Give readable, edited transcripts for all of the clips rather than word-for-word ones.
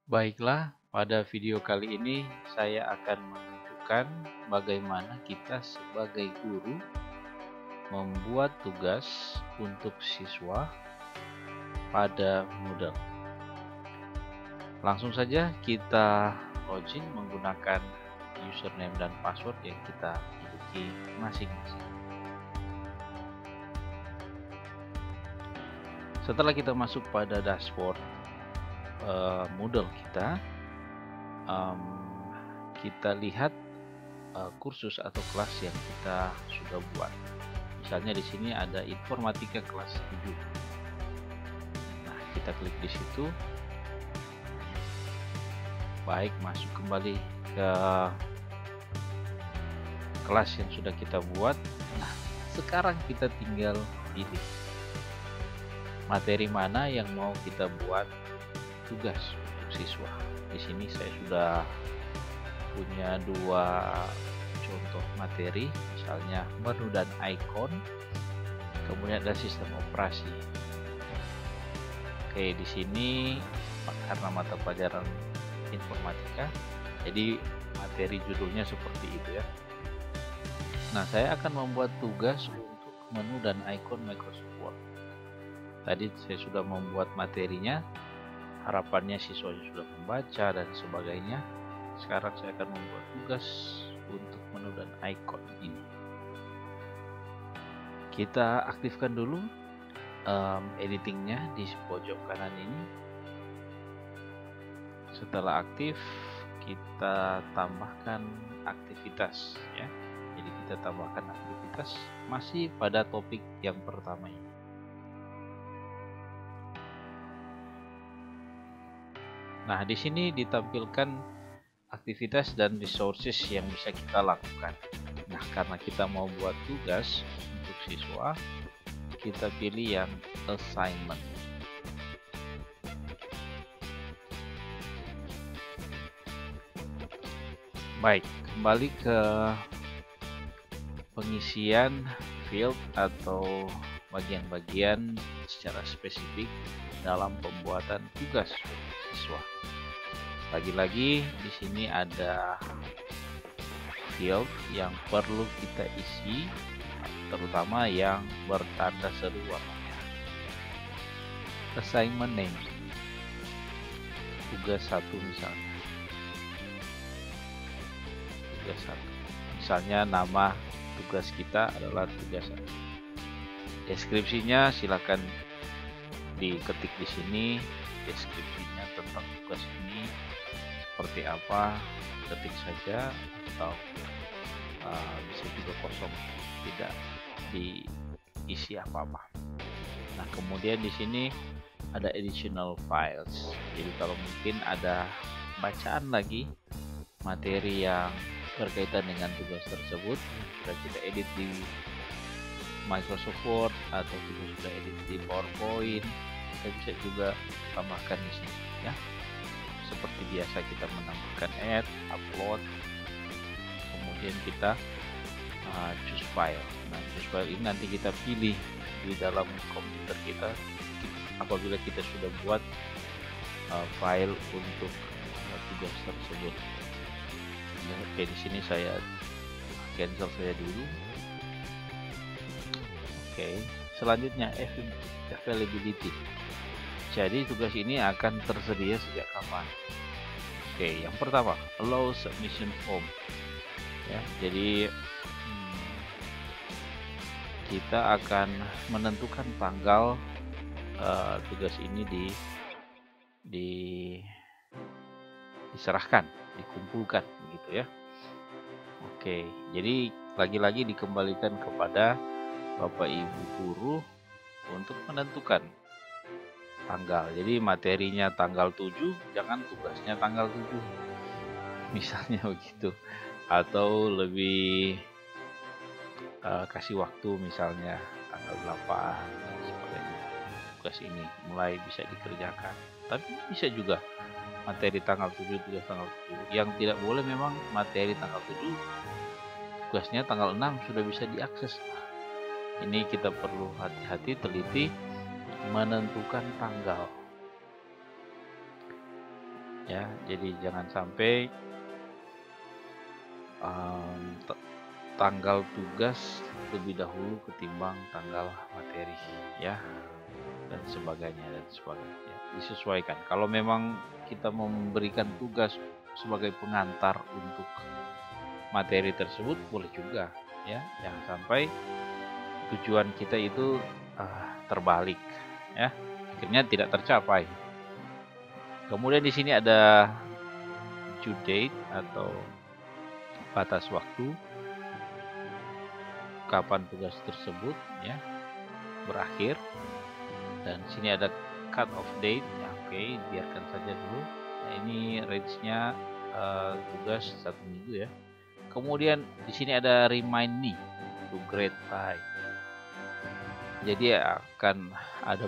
Baiklah, pada video kali ini saya akan menunjukkan bagaimana kita sebagai guru membuat tugas untuk siswa pada Moodle. Langsung saja kita login menggunakan username dan password yang kita miliki masing-masing. Setelah kita masuk pada dashboard Moodle kita lihat kursus atau kelas yang kita sudah buat. Misalnya di sini ada informatika kelas 7. Nah, kita klik di situ. Baik, masuk kembali ke kelas yang sudah kita buat. Nah, sekarang kita tinggal pilih materi mana yang mau kita buat tugas untuk siswa. Di sini saya sudah punya dua contoh materi, misalnya menu dan icon, kemudian ada sistem operasi. Oke, di sini karena mata pelajaran informatika, jadi materi judulnya seperti itu ya. Nah, saya akan membuat tugas untuk menu dan icon Microsoft Word. Tadi saya sudah membuat materinya, harapannya siswanya sudah membaca dan sebagainya. Sekarang saya akan membuat tugas untuk menu dan icon ini. Kita aktifkan dulu editingnya di pojok kanan ini. Setelah aktif, kita tambahkan aktivitas ya. Jadi kita tambahkan aktivitas masih pada topik yang pertama ini. Nah, di sini ditampilkan aktivitas dan resources yang bisa kita lakukan. Nah, karena kita mau buat tugas untuk siswa, kita pilih yang assignment. Baik, kembali ke pengisian field atau bagian-bagian secara spesifik dalam pembuatan tugas siswa. Lagi-lagi di sini ada field yang perlu kita isi, terutama yang bertanda seru warnanya. Assignment name, tugas 1 misalnya. Tugas 1. Misalnya nama tugas kita adalah tugas 1. Deskripsinya silakan diketik di sini, deskripsinya tentang tugas ini seperti apa, ketik saja, atau bisa juga kosong, tidak diisi apa-apa. Nah, kemudian di sini ada additional files. Jadi kalau mungkin ada bacaan lagi materi yang berkaitan dengan tugas tersebut, sudah kita edit di Microsoft Word atau kita sudah edit di PowerPoint, kita bisa juga tambahkan di sini ya. Seperti biasa kita menambahkan add, upload, kemudian kita choose file. Nah, choose file ini nanti kita pilih di dalam komputer kita apabila kita sudah buat file untuk tugas tersebut. Ya, oke, di sini saya cancel saja dulu. Oke, selanjutnya availability. Jadi tugas ini akan tersedia sejak kapan? Oke, yang pertama, allow submission form. Ya, jadi kita akan menentukan tanggal tugas ini diserahkan, dikumpulkan, begitu ya. Oke, jadi lagi-lagi dikembalikan kepada Bapak Ibu guru untuk menentukan tanggal. Jadi materinya tanggal 7, jangan tugasnya tanggal 7. Misalnya begitu. Atau lebih kasih waktu misalnya tanggal 8 dan sebagainya. Tugas ini mulai bisa dikerjakan. Tapi bisa juga materi tanggal 7, tugas tanggal 7. Yang tidak boleh memang materi tanggal 7, tugasnya tanggal 6 sudah bisa diakses. Ini kita perlu hati-hati, teliti menentukan tanggal. ya. Jadi jangan sampai tanggal tugas lebih dahulu ketimbang tanggal materi, ya, dan sebagainya. Disesuaikan. Kalau memang kita memberikan tugas sebagai pengantar untuk materi tersebut, boleh juga, ya. Jangan sampai tujuan kita itu terbalik, ya, akhirnya tidak tercapai. Kemudian di sini ada due date atau batas waktu kapan tugas tersebut, ya, berakhir. Dan sini ada cut off date, ya, oke, biarkan saja dulu. Nah, ini range-nya tugas 1 minggu, ya. Kemudian di sini ada remind me to grade by. Jadi akan ada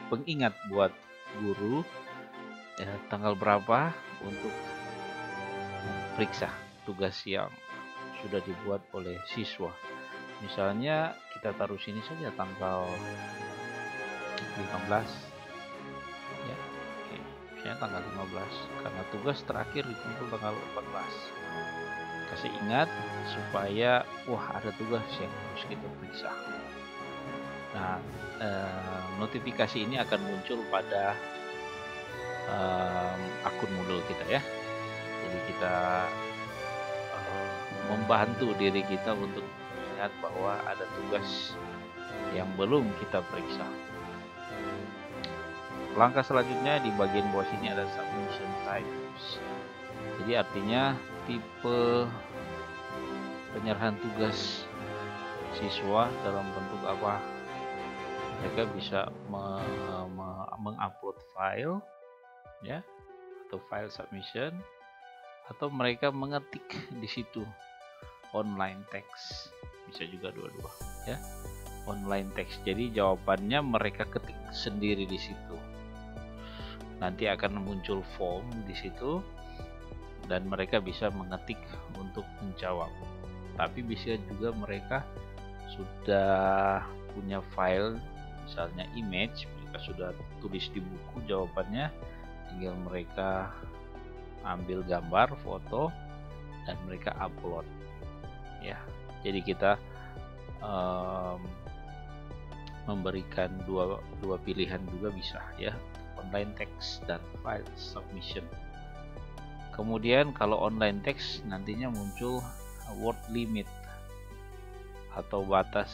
pengingat buat guru, ya, tanggal berapa untuk periksa tugas yang sudah dibuat oleh siswa. Misalnya kita taruh sini saja tanggal 15, ya, oke, misalnya tanggal 15 karena tugas terakhir dikumpul tanggal 14. Kasih ingat supaya ada tugas yang harus kita periksa. Nah, notifikasi ini akan muncul pada akun Moodle kita, ya. Jadi kita membantu diri kita untuk mengingat bahwa ada tugas yang belum kita periksa. Langkah selanjutnya di bagian bawah sini ada submission types. Jadi artinya tipe penyerahan tugas siswa dalam bentuk apa. Mereka bisa mengupload file, ya, atau file submission, atau mereka mengetik di situ online text, bisa juga dua-dua, ya, online text. Jadi jawabannya mereka ketik sendiri di situ. Nanti akan muncul form di situ dan mereka bisa mengetik untuk menjawab. Tapi bisa juga mereka sudah punya file, misalnya image, mereka sudah tulis di buku jawabannya, tinggal mereka ambil gambar, foto, dan mereka upload, ya. Jadi kita memberikan dua pilihan juga bisa, ya, online text dan file submission. Kemudian kalau online text nantinya muncul word limit atau batas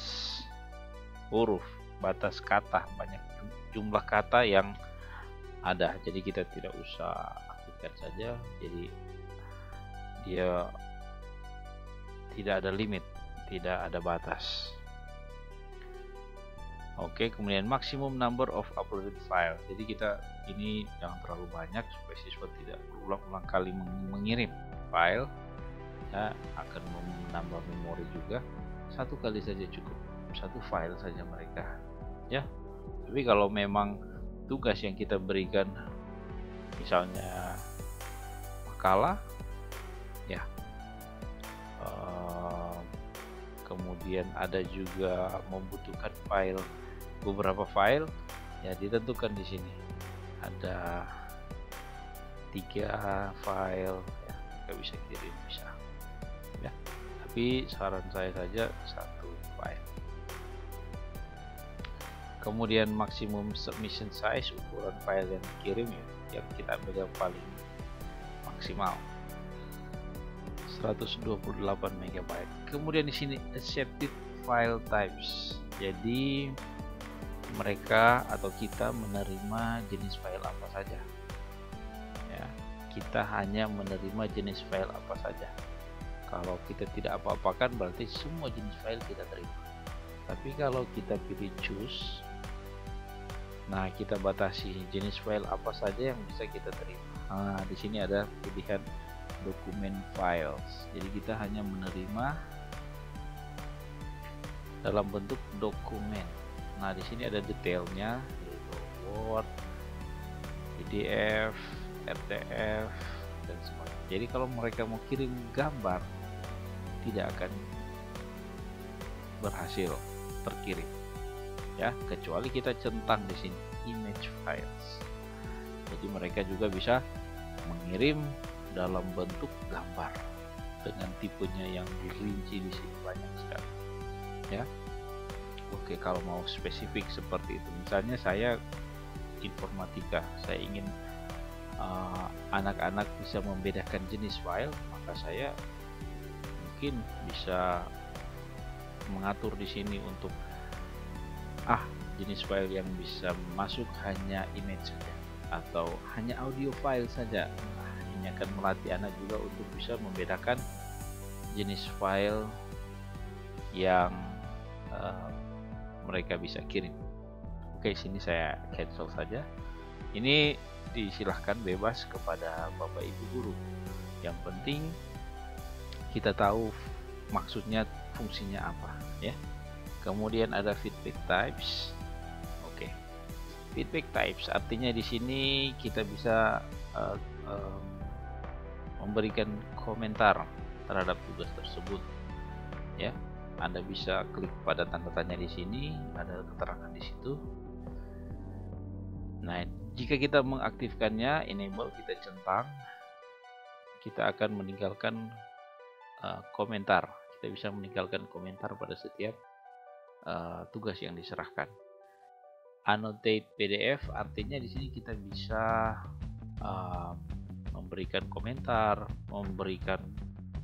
huruf, batas kata, banyak jumlah kata yang ada. Jadi kita tidak usah aktifkan saja, jadi dia tidak ada limit, tidak ada batas. Oke, kemudian maximum number of uploaded file. Jadi kita ini jangan terlalu banyak supaya siswa tidak berulang-ulang kali mengirim file, ya, akan menambah memori juga. Satu kali saja cukup, satu file saja mereka, ya. Tapi kalau memang tugas yang kita berikan misalnya makalah, ya, kemudian ada juga membutuhkan file, beberapa file, ya, ditentukan di sini ada 3 file, ya, kita bisa kirim, bisa, ya, tapi saran saya saja 1 file. Kemudian maksimum submission size, ukuran file yang dikirim, ya, yang kita ambil yang paling maksimal 128 MB. Kemudian di sini accepted file types. Jadi mereka atau kita menerima jenis file apa saja, ya, kita hanya menerima jenis file apa saja. Kalau kita tidak apa-apakan berarti semua jenis file kita terima. Tapi kalau kita pilih choose, nah kita batasi jenis file apa saja yang bisa kita terima. Nah, di sini ada pilihan dokumen files. Jadi kita hanya menerima dalam bentuk dokumen. Nah, di sini ada detailnya, yaitu Word, PDF, RTF, dan sebagainya. Jadi kalau mereka mau kirim gambar, tidak akan berhasil terkirim, ya, kecuali kita centang di sini image files. Jadi mereka juga bisa mengirim dalam bentuk gambar dengan tipenya yang dirinci di sini banyak sekali ya. Oke, kalau mau spesifik seperti itu, misalnya saya informatika, saya ingin anak-anak bisa membedakan jenis file, maka saya mungkin bisa mengatur di sini untuk jenis file yang bisa masuk hanya image saja atau hanya audio file saja. Ini akan melatih anak juga untuk bisa membedakan jenis file yang mereka bisa kirim. Oke, sini saya cancel saja. Ini disilahkan bebas kepada Bapak Ibu guru. Yang penting kita tahu maksudnya, fungsinya apa ya. Kemudian ada feedback types. Oke. Feedback types artinya di sini kita bisa memberikan komentar terhadap tugas tersebut ya. Anda bisa klik pada tanda tanya di sini, ada keterangan di situ. Nah, jika kita mengaktifkannya, enable, kita centang, kita akan meninggalkan komentar. Kita bisa meninggalkan komentar pada setiap tugas yang diserahkan. Annotate PDF artinya di sini kita bisa memberikan komentar,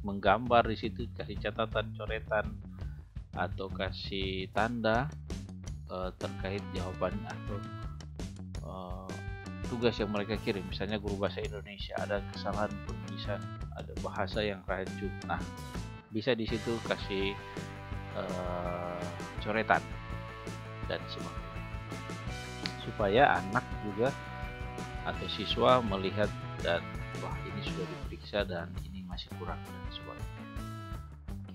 menggambar di situ, kasih catatan, coretan, atau kasih tanda terkait jawaban atau tugas yang mereka kirim. Misalnya guru bahasa Indonesia ada kesalahan penulisan, ada bahasa yang rancu. Nah, bisa di situ kasih coretan dan sebagainya, supaya anak juga atau siswa melihat dan wah, ini sudah diperiksa dan ini masih kurang dan sebagainya.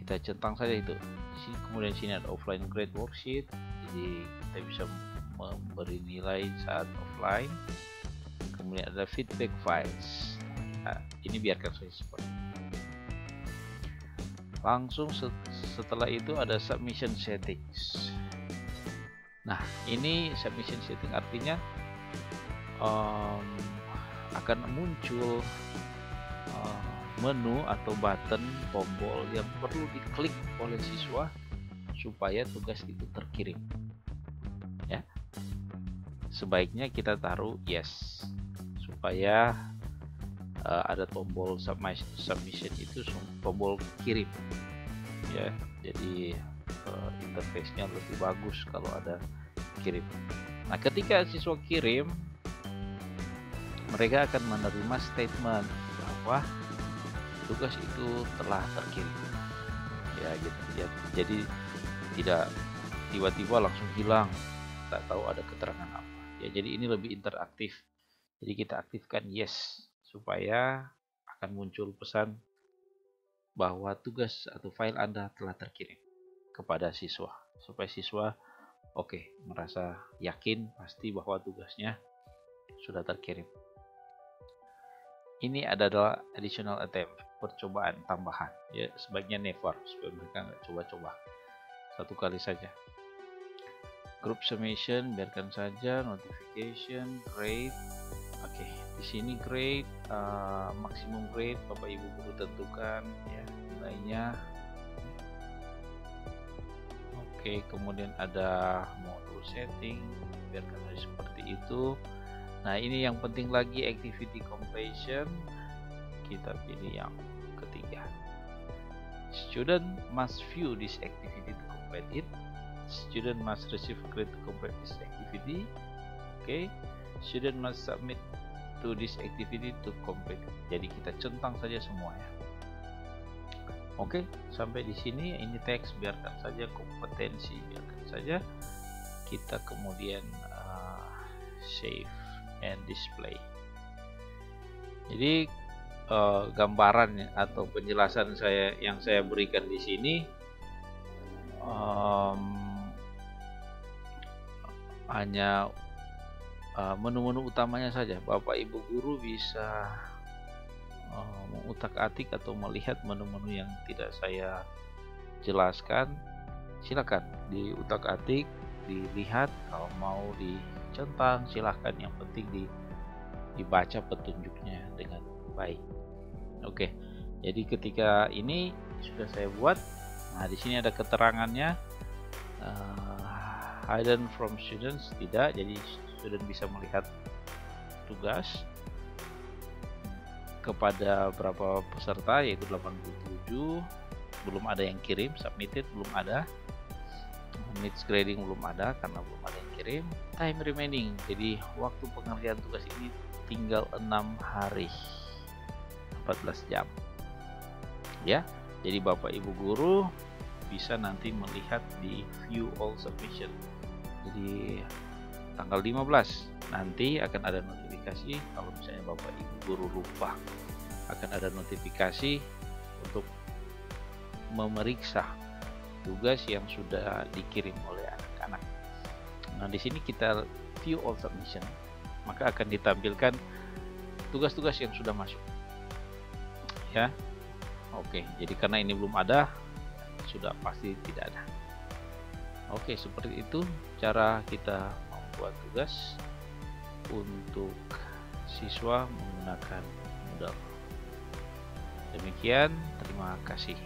Kita centang saja itu. Kemudian sini ada offline grade worksheet, jadi kita bisa memberi nilai saat offline. Kemudian ada feedback files. Nah, ini biarkan saja seperti ini. Langsung setelah itu ada submission settings. Nah, ini submission setting artinya akan muncul menu atau button tombol yang perlu diklik oleh siswa supaya tugas itu terkirim ya. Sebaiknya kita taruh yes, supaya ada tombol submission itu tombol kirim ya. Jadi interface-nya lebih bagus kalau ada kirim. Nah, ketika siswa kirim, mereka akan menerima statement bahwa tugas itu telah terkirim ya gitu ya. Jadi tidak tiba-tiba langsung hilang, tak tahu ada keterangan apa ya. Jadi ini lebih interaktif. Jadi kita aktifkan yes supaya akan muncul pesan bahwa tugas atau file Anda telah terkirim kepada siswa, supaya siswa merasa yakin pasti bahwa tugasnya sudah terkirim. Ini adalah additional attempt, percobaan tambahan ya. Sebaiknya never, supaya mereka nggak coba-coba, satu kali saja. Group summation biarkan saja. Notification, grade. Oke, di sini grade, maksimum grade Bapak Ibu guru tentukan ya nilainya. Oke, kemudian ada modul setting, biarkan saja seperti itu. Nah, ini yang penting lagi, activity completion, kita pilih yang ketiga. Student must view this activity to complete it. Student must receive grade to complete this activity. Okay. Student must submit to this activity to complete. Jadi kita centang saja semua ya. Oke, sampai di sini ini teks biarkan saja, kompetensi biarkan saja. Kita kemudian save and display. Jadi gambaran atau penjelasan yang saya berikan di sini hanya menu-menu utamanya saja. Bapak Ibu guru bisa mengutak-atik atau melihat menu-menu yang tidak saya jelaskan. Silakan diutak-atik, dilihat. Kalau mau dicentang silahkan, yang penting dibaca petunjuknya dengan baik. Oke, jadi ketika ini sudah saya buat, nah di sini ada keterangannya, hidden from students, tidak, jadi student bisa melihat tugas kepada berapa peserta, yaitu 87. Belum ada yang kirim, submitted belum ada, needs grading belum ada karena belum ada yang kirim. Time remaining, jadi waktu pengerjaan tugas ini tinggal 6 hari 14 jam ya. Jadi Bapak Ibu guru bisa nanti melihat di view all submission. Jadi tanggal 15 nanti akan ada notifikasi. Kalau misalnya Bapak Ibu guru lupa, akan ada notifikasi untuk memeriksa tugas yang sudah dikirim oleh anak-anak. Nah, di sini kita view all submission, maka akan ditampilkan tugas-tugas yang sudah masuk ya. Oke, jadi karena ini belum ada, sudah pasti tidak ada. Oke, seperti itu cara kita membuat tugas untuk siswa menggunakan Moodle. Demikian, terima kasih.